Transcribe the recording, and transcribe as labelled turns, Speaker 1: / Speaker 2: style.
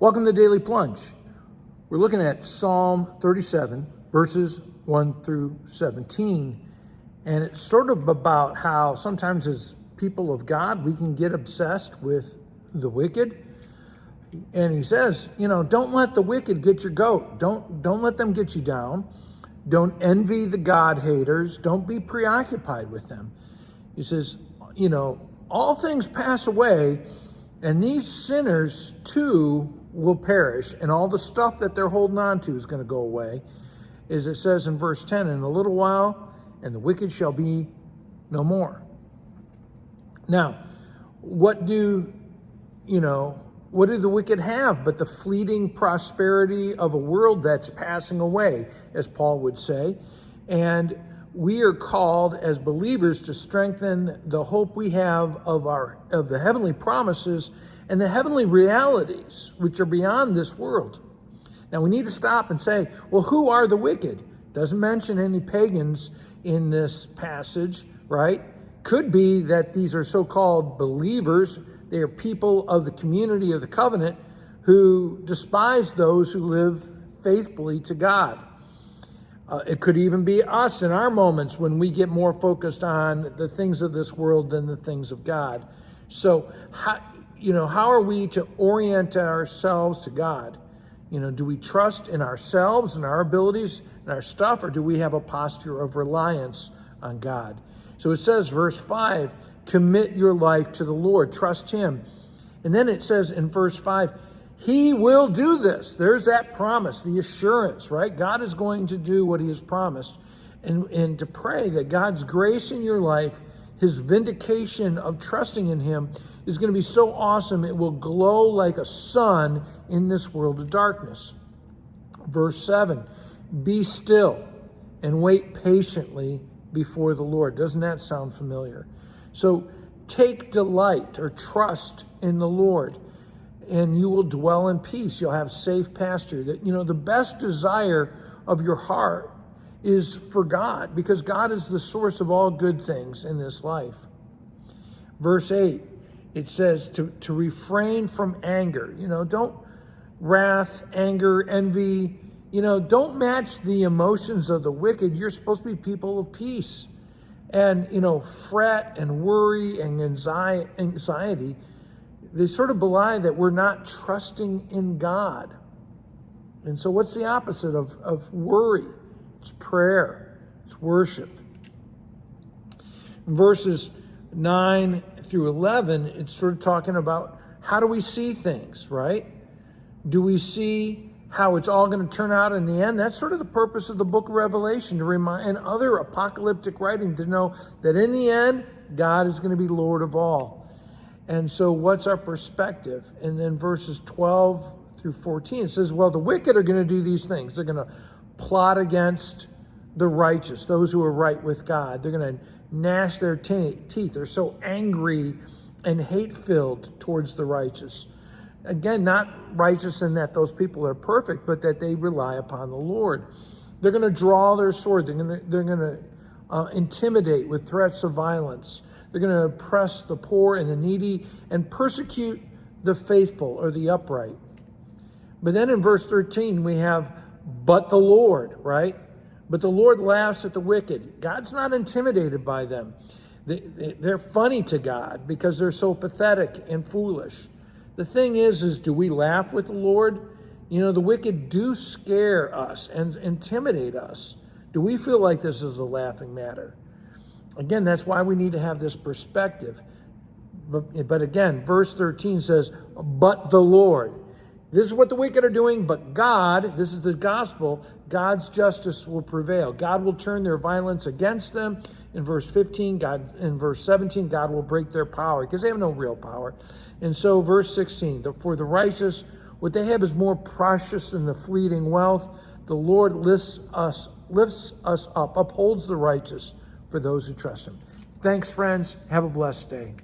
Speaker 1: Welcome to the Daily Plunge. We're looking at Psalm 37, verses 1 through 17. And it's sort of about how sometimes as people of God, we can get obsessed with the wicked. And he says, don't let the wicked get your goat. Don't let them get you down. Don't envy the God haters. Don't be preoccupied with them. He says, all things pass away, and these sinners too will perish, and all the stuff that they're holding on to is going to go away. As it says in verse 10, in a little while, and the wicked shall be no more. Now, what do the wicked have but the fleeting prosperity of a world that's passing away, as Paul would say? And we are called as believers to strengthen the hope we have of the heavenly promises and the heavenly realities which are beyond this world. Now we need to stop and say, well, who are the wicked? Doesn't mention any pagans in this passage, right? Could be that these are so-called believers. They are people of the community of the covenant who despise those who live faithfully to God. It could even be us in our moments when we get more focused on the things of this world than the things of God. So, how are we to orient ourselves to God? Do we trust in ourselves and our abilities and our stuff, or do we have a posture of reliance on God? So it says, verse 5, commit your life to the Lord, trust him. And then it says in verse 5, he will do this. There's that promise, the assurance, right? God is going to do what he has promised. And to pray that God's grace in your life, his vindication of trusting in him, is going to be so awesome, it will glow like a sun in this world of darkness. Verse 7, be still and wait patiently before the Lord. Doesn't that sound familiar? So take delight or trust in the Lord, and you will dwell in peace. You'll have safe pasture. The best desire of your heart is for God, because God is the source of all good things in this life. Verse 8, it says to refrain from anger. Don't wrath, anger, envy. Don't match the emotions of the wicked. You're supposed to be people of peace. And, fret and worry and anxiety, they sort of belie that we're not trusting in God. And so what's the opposite of worry? It's prayer. It's worship. In verses 9 through 11, it's sort of talking about how do we see things, right? Do we see how it's all going to turn out in the end? That's sort of the purpose of the book of Revelation, to remind, and other apocalyptic writing, to know that in the end, God is going to be Lord of all. And so what's our perspective? And then verses 12 through 14, it says, well, the wicked are going to do these things. They're going to plot against the righteous, those who are right with God. They're going to gnash their teeth. They're so angry and hate-filled towards the righteous. Again, not righteous in that those people are perfect, but that they rely upon the Lord. They're going to draw their sword. They're going to intimidate with threats of violence. They're going to oppress the poor and the needy and persecute the faithful or the upright. But then in verse 13, we have, but the Lord, right? But the Lord laughs at the wicked. God's not intimidated by them. They're funny to God because they're so pathetic and foolish. The thing is do we laugh with the Lord? The wicked do scare us and intimidate us. Do we feel like this is a laughing matter? Again, that's why we need to have this perspective. But again, verse 13 says, but the Lord. This is what the wicked are doing, but God, this is the gospel, God's justice will prevail. God will turn their violence against them. In verse 15, in verse 17, God will break their power because they have no real power. And so verse 16, for the righteous, what they have is more precious than the fleeting wealth. The Lord lifts us up, upholds the righteous for those who trust him. Thanks, friends. Have a blessed day.